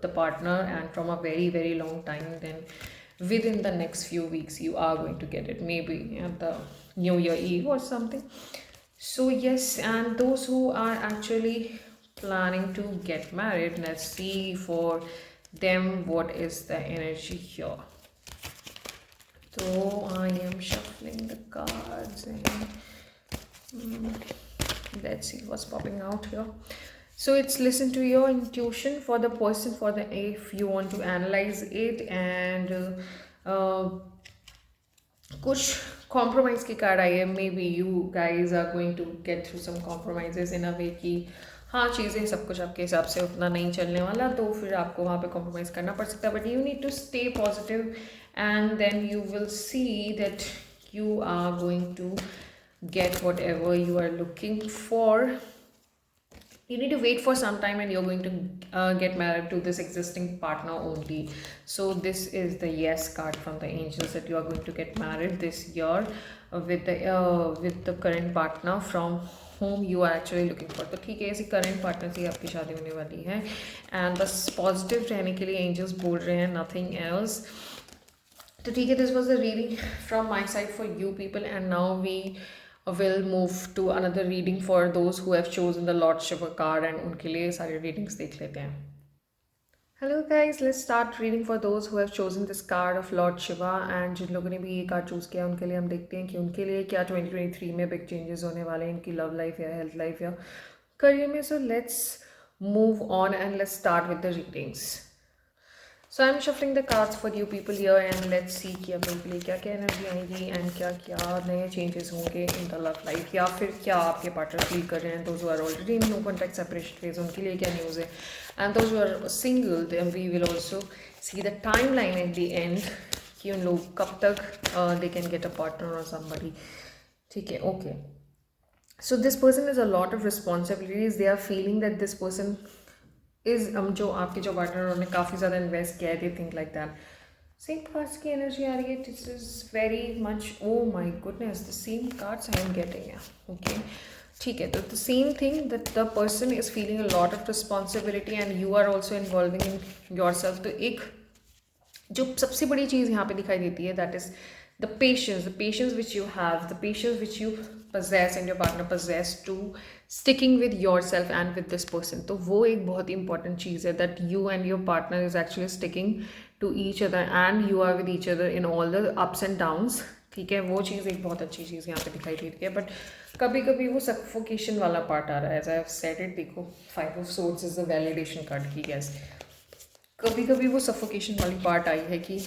the partner, and from a very very long time, then within the next few weeks you are going to get it, maybe at the New Year Eve or something. So yes, and those who are actually planning to get married, let's see for them what is the energy here. So I am shuffling the cards, and let's see what's popping out here. So it's listen to your intuition for the person, for the, if you want to analyze it, and कुछ compromise की card आई है, maybe you guys are going to get through some compromises in a way कि हाँ चीज़ें सब कुछ आपके हिसाब से उतना नहीं चलने वाला, तो फिर आपको वहाँ पे कॉम्प्रोमाइज़ करना पड़ सकता है, but you need to stay positive and then you will see that you are going to get whatever you are looking for. You need to wait for some time and you're going to get married to this existing partner only. So this is the yes card from the angels, that you are going to get married this year with the current partner from whom you are actually looking for. तो ठीक है, ऐसी current partner से आपकी शादी होने वाली है and बस positive रहने के लिए angels बोल रहे हैं, nothing else. तो ठीक है, this was the reading from my side for you people and now we will move to another reading for those who have chosen the Lord Shiva card, and उनके लिए सारी रीडिंग्स देख लेते हैं. Hello guys, let's start reading for those who have chosen this card of Lord Shiva. And जिन लोगों ने भी ये कार्ड चूज़ किया उनके लिए हम देखते हैं कि उनके लिए क्या 2023 में बिग चेंजेस होने वाले हैं, इनकी लव लाइफ या हेल्थ लाइफ या करियर में. So let's move on and let's start with the readings. So I'm shuffling the cards for you people here and let's see कि अब उनके लिए क्या क्या एनर्जी आएगी एंड क्या क्या नए चेंजेस होंगे इन द लव लाइफ, या फिर क्या आपके पार्टनर फील कर रहे हैं. Those are already in no contact separation phase, उनके लिए क्या न्यूज़ है. And those are single, then we will also see the timeline at the end कि उन लोग कब तक they can get a partner और समबडी. ठीक है, okay. So this person is a lot of responsibilities. They are feeling that this person is जो आपके जो पार्टनर उन्होंने काफ़ी ज़्यादा इन्वेस्ट किया है, they think like that. Same cards की एनर्जी आ रही है. This is very much, oh my goodness, the same cards I am getting. Okay, ठीक है. तो the same thing that the person is feeling a lot of responsibility and you are also involving in yourself. तो एक जो सबसे बड़ी चीज़ यहाँ पे दिखाई देती है, that is the patience which you have, the patience which you possess and your partner possess to sticking with yourself and with this person. तो वो एक बहुत ही important चीज़ है, that you and your partner is actually sticking to each other and you are with each other in all the ups and downs. ठीक है, वो चीज़ एक बहुत अच्छी चीज़ यहाँ पे दिखाई दे रही है. बट कभी कभी वो सफोकेशन वाला पार्ट आ रहा है. As I have said it, देखो 5 of Swords is the validation card की. गैस कभी कभी वो सफोकेशन वाली पार्ट आई है कि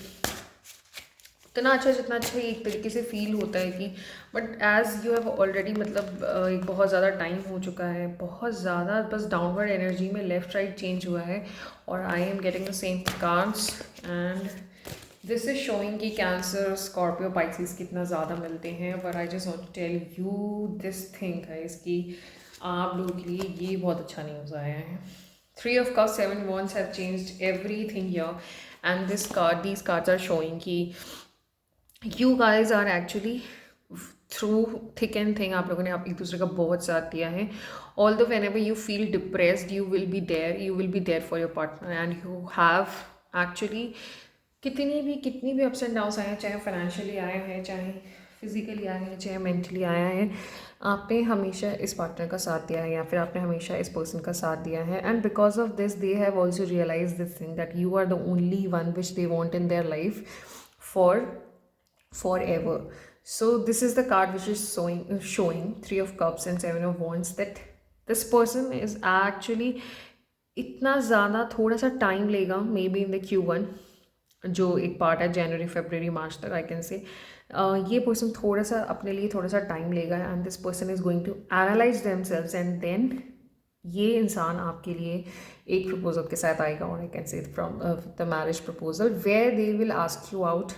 इतना अच्छा जितना अच्छा एक तरीके से फील होता है कि, but as you have already मतलब एक बहुत ज़्यादा टाइम हो चुका है, बहुत ज़्यादा बस डाउनवर्ड एनर्जी में लेफ़्ट राइट चेंज हुआ है. और I am getting the same cards and this is showing कि कैंसर, स्कॉर्पियो, पाइसिस कितना ज़्यादा मिलते हैं. But I just want to tell you this thing है इसकी, आप लोगों के लिए ये बहुत अच्छा न्यूज़ आया है. 3 of Cups, 7 Wands have changed everything here, and these cards are showing कि you guys are actually through thick and thin, आप लोगों ने आप एक दूसरे का बहुत साथ दिया है. Although whenever you feel depressed, you will be there for your partner, and you have actually कितनी भी अप्स एंड डाउन्स आए हैं, चाहे फाइनेंशियली आए हैं, चाहे फिजिकली आए हैं, चाहे मेंटली आया है, आपने हमेशा इस पार्टनर का साथ दिया है या फिर आपने हमेशा इस पर्सन का साथ दिया है. And because of this they have also realise this thing that you are the only one which they want in their life forever. So this is the card which is showing 3 of Cups and 7 of Wands, that this person is actually इतना ज़्यादा थोड़ा सा time लेगा, may be in the Q1 जो एक part है जनवरी February मार्च तक, आई can से ये पर्सन थोड़ा सा अपने लिए थोड़ा सा टाइम लेगा. And this person is going to analyse themselves and then ये इंसान आपके लिए एक प्रपोजल के साथ आएगा. और I can say from the marriage proposal where they will ask you out.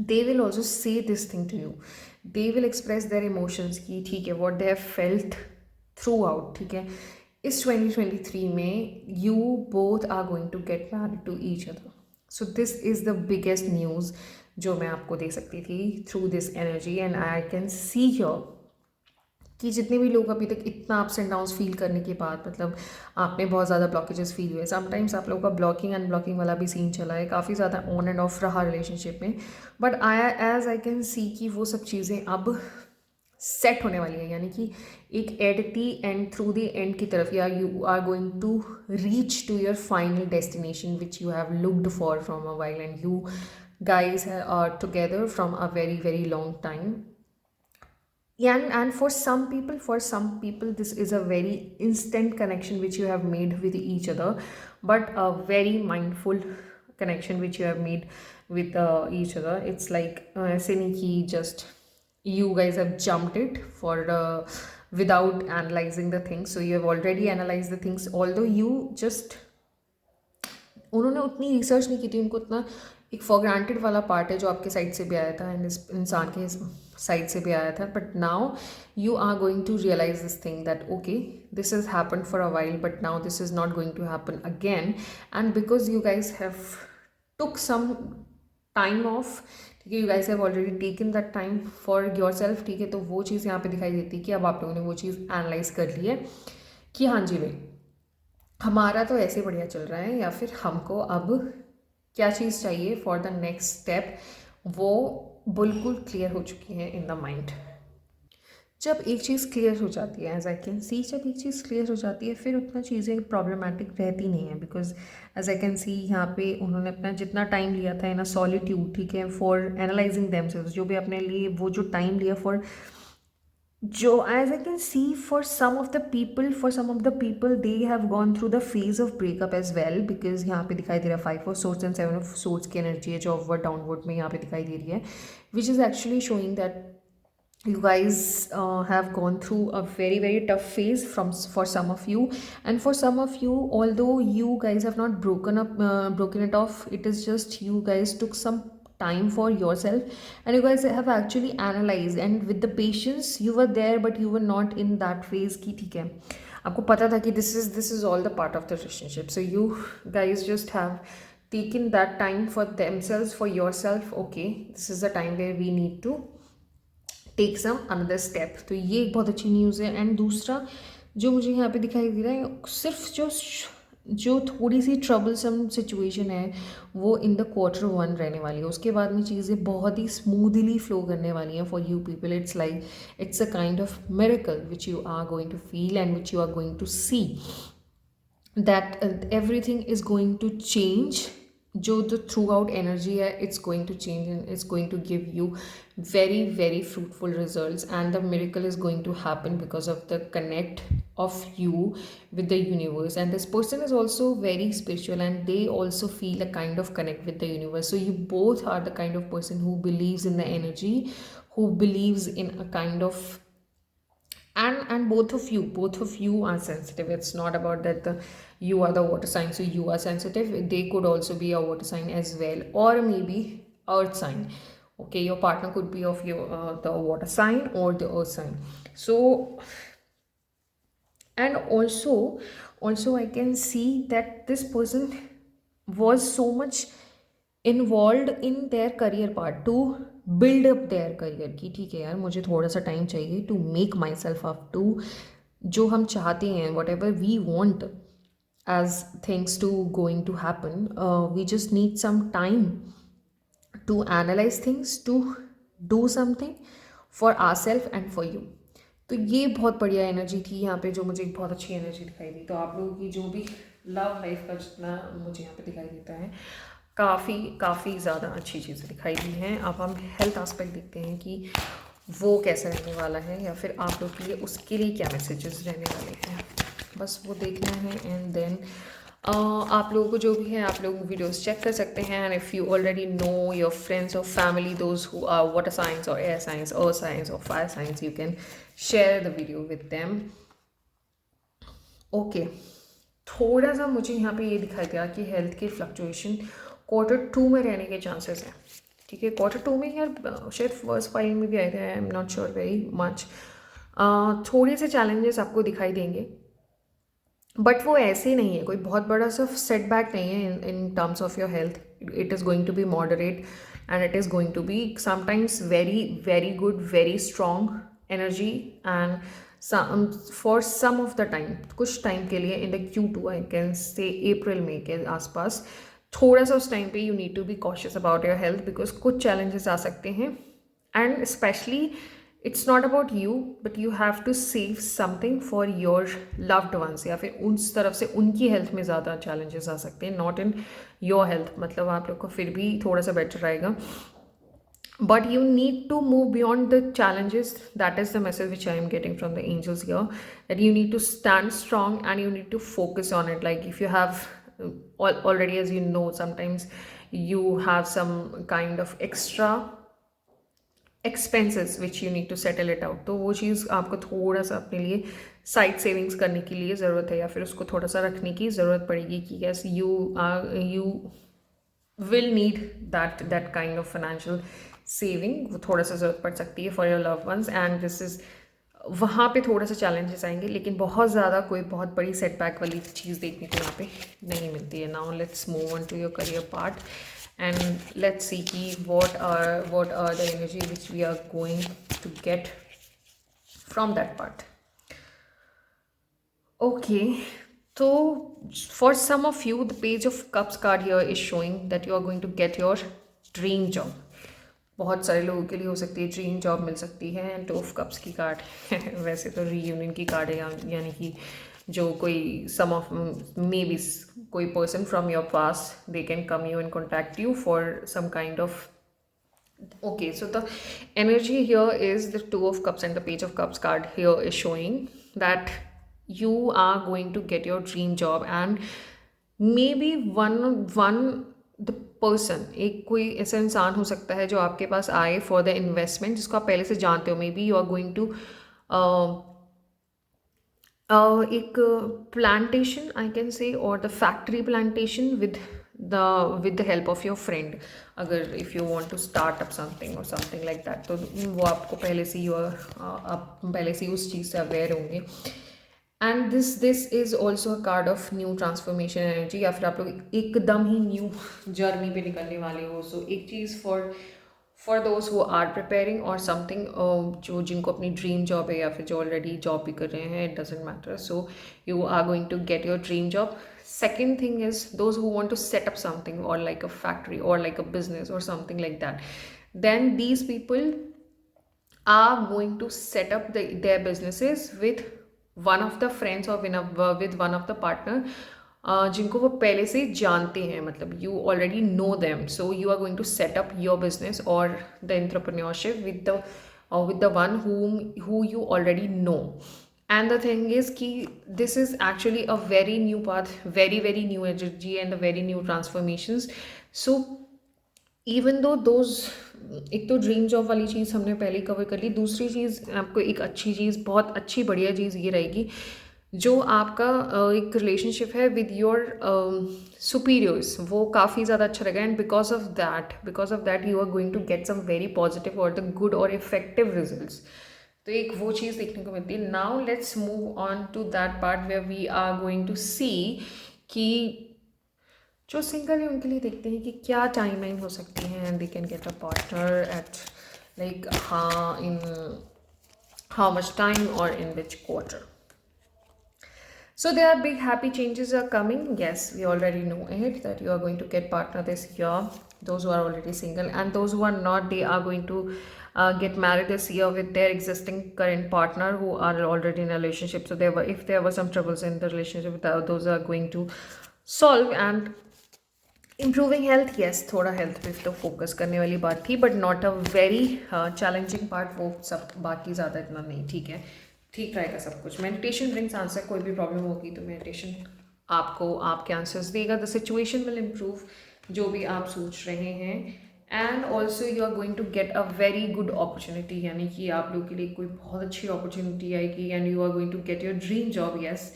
they will also say this thing to you. they will express their emotions की, ठीक है, what they have felt throughout. ठीक है, इस 2023 में you both are going to get married to each other. so this is the biggest news जो मैं आपको दे सकती थी through this energy. and I can see here कि जितने भी लोग अभी तक इतना अप्स एंड डाउन्स फील करने के बाद, मतलब आपने बहुत ज़्यादा ब्लॉकेजेस फील हुए, समटाइम्स आप लोगों का ब्लॉकिंग अनब्लॉकिंग वाला भी सीन चला है, काफ़ी ज़्यादा ऑन एंड ऑफ रहा रिलेशनशिप में. बट आई कैन सी कि वो सब चीज़ें अब सेट होने वाली है, यानी कि एक at the end through the end की तरफ, या you are going to reach to your final destination which you have looked for from a while. And you guys are together from a very very long time. And for some people this is a very instant connection which you have made with each other, but a very mindful connection which you have made with each other. It's like ऐसे नहीं कि just you guys have jumped it for without analyzing the things. So you have already analyzed the things, although you just उन्होंने उतनी research नहीं की थी, उनको इतना एक फॉर ग्रांटेड वाला पार्ट है जो आपके साइड से भी आया था एंड इस इंसान के साइड से भी आया था. But now you are going to realize this thing that okay this is happen for a while but now this is not going to happen again. And because you guys have took some time off, ठीक है, you guys have already taken that time for yourself, ठीक है, तो वो चीज़ यहाँ पे दिखाई देती है कि अब आप लोगों ने वो चीज़ एनालाइज कर ली है कि हाँ जी भाई हमारा तो ऐसे बढ़िया चल रहा है, या फिर हमको अब क्या चीज़ चाहिए फॉर द नेक्स्ट स्टेप, वो बिल्कुल क्लियर हो चुकी है इन द माइंड. जब एक चीज़ क्लियर हो जाती है, एज आई कैन सी, जब एक चीज़ क्लियर हो जाती है फिर उतना चीज़ें प्रॉब्लमेटिक रहती नहीं है. Because as I can see यहाँ पे उन्होंने अपना जितना टाइम लिया था इन अ सॉलिट्यूड, ठीक है, फॉर एनालाइजिंग देमसेल्व्स, जो भी अपने लिए वो जो टाइम लिया फॉर, जो as I can see for some of the people they have gone through the phase of breakup as well, because यहाँ पे दिखाई दे रहा है 5 of swords and 7 of swords की एनर्जी है जो upward downward में यहाँ पे दिखाई दे रही है, which is actually showing that you guys have gone through a very tough phase for some of you, and for some of you although you guys have not broken it off, it is just you guys took some time for yourself and you guys have actually analyzed, and with the patience you were there but you were not in that phase ki theek hai aapko pata tha ki this is all the part of the relationship. So you guys just have taken that time for themselves, for yourself. Okay, this is the time where we need to take some another step. तो ये एक बहुत अच्छी news है. And दूसरा जो मुझे यहाँ पे दिखाई दे रहा है, सिर्फ जो थोड़ी सी ट्रबलसम सिचुएशन है वो इन द Q1 रहने वाली है. उसके बाद में चीज़ें बहुत ही स्मूथली फ्लो करने वाली हैं for you people. It's like it's a kind of miracle which you are going to feel and which you are going to see, that everything is going to change. जो the throughout energy है it's going to change and it's going to give you very fruitful results, and the miracle is going to happen because of the connect of you with the universe. And this person is also very spiritual and they also feel a kind of connect with the universe. So you both are the kind of person who believes in the energy, who believes in a kind of, and both of you are sensitive. It's not about that you are the water sign so you are sensitive. They could also be a water sign as well, or maybe earth sign. Okay, your partner could be of your the water sign or the earth sign. So and also I can see that this person was so much involved in their career part to build up their career कि ठीक है यार मुझे थोड़ा सा time चाहिए to make myself up to जो हम चाहते हैं, whatever we want as things to going to happen, we just need some time to analyze things, to do something for ourselves and for you. तो ये बहुत बढ़िया energy थी यहाँ पे, जो मुझे एक बहुत अच्छी एनर्जी दिखाई दी. तो आप लोगों की जो भी लव लाइफ का जितना मुझे यहाँ पे दिखाई देता है, काफ़ी ज़्यादा अच्छी चीज़ें दिखाई दी हैं. अब हम हेल्थ एस्पेक्ट देखते हैं कि वो कैसा रहने वाला है, या फिर आप लोग के लिए उसके लिए क्या मैसेजेस रहने वाले हैं, बस वो देखना है. एंड देन आप लोगों को जो भी है आप लोग वीडियोस चेक कर सकते हैं. And if you already know your friends और family those who are water signs और एयर साइंस और साइंस और fire signs, you can share the video with them. Okay, थोड़ा सा मुझे यहाँ पे ये दिखाई दिया कि हेल्थ की फ्लक्चुएशन Q2 में रहने के चांसेस हैं. ठीक है, Q2 में यार शायद फर्स्ट फाइल में भी आए थे, I am not sure very much. थोड़े से चैलेंजेस आपको दिखाई देंगे, बट वो ऐसे नहीं है, कोई बहुत बड़ा सा सेटबैक नहीं है in terms of your health. It is going to be moderate and it is going to be sometimes very good, very strong energy. And for some of the time, कुछ टाइम के लिए in the Q2, I can से अप्रैल मई के आसपास, थोड़ा सा उस time पे you need to be cautious about your health, because कुछ चैलेंजेस आ सकते हैं. And specially it's not about you, but you have to save something for your loved ones, या फिर उस तरफ से उनकी हेल्थ में ज़्यादा चैलेंजेस आ सकते हैं, नॉट इन योर हेल्थ. मतलब आप लोग को फिर भी थोड़ा सा बेटर रहेगा, but you need to move beyond the challenges. That is the message which I am getting from the angels here, that you need to stand strong and you need to focus on it. Like if you have already, as you know, sometimes you have some kind of extra expenses which you need to settle it out, तो वो चीज़ आपको थोड़ा सा अपने लिए side savings करने के लिए ज़रूरत है, या फिर उसको थोड़ा सा रखने की ज़रूरत पड़ेगी कि yes you will need that kind of financial saving, वो थोड़ा सा ज़रूरत पड़ सकती है for your love ones, and this is वहाँ पे थोड़ा सा चैलेंजेस आएंगे, लेकिन बहुत ज़्यादा कोई बहुत बड़ी सेटबैक वाली चीज़ देखने को यहाँ पे नहीं मिलती है. Now let's move on to your career part and let's see what are the energy which we are going to get from that part. Okay, so for some of you, the Page of Cups card here is showing that you are going to get your dream job. बहुत सारे लोगों के लिए हो सकती है dream job मिल सकती है. एंड 2 ऑफ कप्स की कार्ड वैसे तो रीयूनियन की कार्ड है, यानी कि जो कोई सम ऑफ मे बी कोई person from your past they can come you and contact you for some kind of. Okay, so the energy here is the 2 of Cups, and the Page of Cups card here is showing that you are going to get your dream job, and maybe one the person, एक कोई ऐसा इंसान हो सकता है जो आपके पास आए फॉर द इन्वेस्टमेंट, जिसको आप पहले से जानते हो. Maybe you are going to एक प्लांटेशन आई कैन से, और the factory plantation with the help of your friend. अगर if you want to start up something or something like that, तो वो आपको पहले से आप पहले से उस चीज़ से अवेयर होंगे. And this is also a card of new transformation energy, या फिर आप लोग एकदम ही न्यू जर्नी पे निकलने वाले हो. सो एक चीज़ for those who are preparing और समथिंग, जो जिनको अपनी ड्रीम जॉब है या फिर जो ऑलरेडी जॉब भी कर रहे हैं, it doesn't matter. So you are going to get your dream job. Second thing is those who want to set up something, or like a factory or like a business or something like that, then these people are going to set up their businesses with one of the friends or with one of the partner जिनको वो पहले से जानते हैं, मतलब you already know them, so you are going to set up your business or the entrepreneurship with the one who you already know. And the thing is कि this is actually a very new path, very new energy and a very new transformations. So even though those, एक तो dream job वाली चीज़ हमने पहले cover कर ली. दूसरी चीज़ आपको एक अच्छी चीज़, बहुत अच्छी बढ़िया चीज़ ये रहेगी, जो आपका एक रिलेशनशिप है विद योर सुपीरियर्स, वो काफ़ी ज़्यादा अच्छा रहेगा. And because of that you are going to get some very positive और द गुड और इफेक्टिव रिजल्ट्स. तो एक वो चीज़ देखने को मिलती है. Now let's move on to that part where we are going to see कि जो सिंगल है उनके लिए देखते हैं कि क्या टाइमलाइन हो सकती है, and they can get a partner at like in how much time और इन विच quarter. So there are big happy changes are coming. Yes, we already know it, that you are going to get partner this year. Those who are already single, and those who are not, they are going to get married this year with their existing current partner who are already in a relationship. So if there were some troubles in the relationship, those are going to solve. And improving health, yes, थोड़ा health पे तो focus करने वाली बात थी, but not a very challenging part. वो सब बाकी ज़्यादा इतना नहीं, ठीक है, ठीक रहेगा सब कुछ. Meditation brings answer. कोई भी प्रॉब्लम होगी तो मेडिटेशन आपको आपके आंसर्स देगा. द सिचुएशन विल इम्प्रूव, जो भी आप सोच रहे हैं. And also you are going to get a very good opportunity, यानी कि आप लोग के लिए कोई बहुत अच्छी अपॉर्चुनिटी आएगी. And you are going to get your dream job, yes,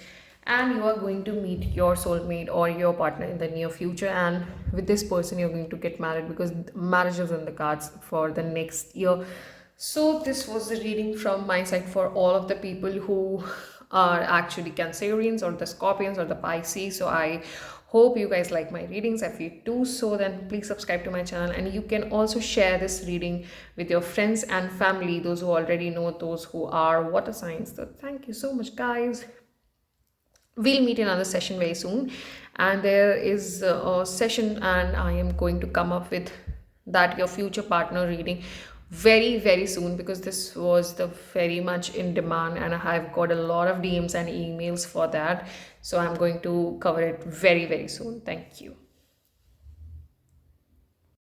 and you are going to meet your soulmate or your partner in the near future, and with this person you're going to get married, because marriage is in the cards for the next year. So this was the reading from my side for all of the people who are actually Cancerians or the Scorpions or the Pisces. So I hope you guys like my readings. If you do so, then please subscribe to my channel, and you can also share this reading with your friends and family, those who already know, those who are water signs. So thank you so much, guys. We'll meet in another session very soon, and there is a session, and I am going to come up with that your future partner reading very soon, because this was the very much in demand, and I have got a lot of DMs and emails for that. So I'm going to cover it very soon. Thank you.